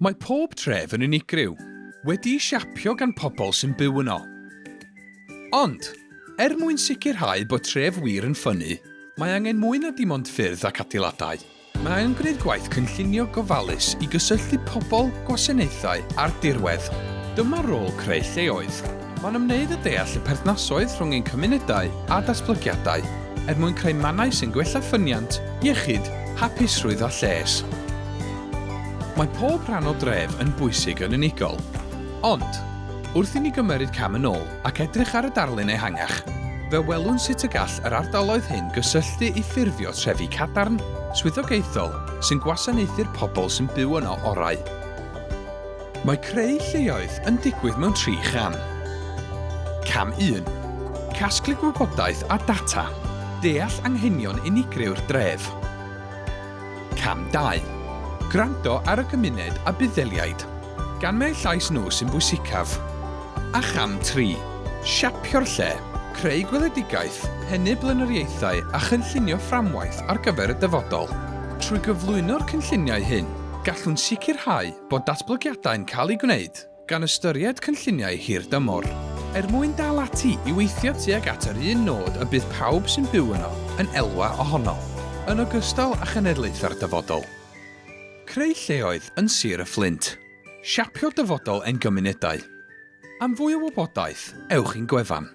Mae pob tref yn unigryw, wedi'i siapio gan pobl sy'n byw yno. Ond, mwyn sicrhau bod tref wir yn ffynnu, mae angen mwy na dim ond ffyrdd ac adeiladau. Mae angen gwneud gwaith cynllunio gofalus i gysylltu pobl, gwasanaethau a'r dirwedd. Dyma rôl Creu Lleoedd. Mae'n ymwneud â deall y perthnasoedd rhwng ein cymunedau a datblygiadau mwyn creu mannau sy'n gwella ffyniant, iechyd, hapusrwydd a lles. Mae pob rhan o dref yn bwysig yn unigol, ond wrth i ni gymryd cam yn ôl ac edrych ar y darlun ehangach, fe welwn sut y gall yr ardaloedd hyn gysylltu i ffurfio trefi cadarn, swyddogaethol sy'n gwasanaethu'r pobl sy'n byw yno orau. Mae Creu Lleoedd yn digwydd mewn 3 cham. Cam 1. Casglu gwybodaeth a data. Deall anghenion unigryw'r dref. Cam 2. Gwrando ar y gymuned a buddeliaid, gan mai llais nhw sy'n bwysicaf. A cham 3. Siapio'r lle, creu gweledigaeth, pennu blaenoriaethau a chynllunio fframwaith ar gyfer y dyfodol. Trwy gyflwyno'r cynlluniau hyn, gallwn sicrhau bod datblygiadau'n cael eu gwneud gan ystyried cynlluniau hirdymor. Mwyn dal ati i weithio tuag at yr un nod y bydd pawb sy'n byw yno yn elwa ohono, yn ogystal â chenedlaethau'r dyfodol. Creu Lleoedd yn Sir y Fflint. Siapio dyfodol ein gymunedau. Am fwy o wybodaeth, ewch i'n gwefan.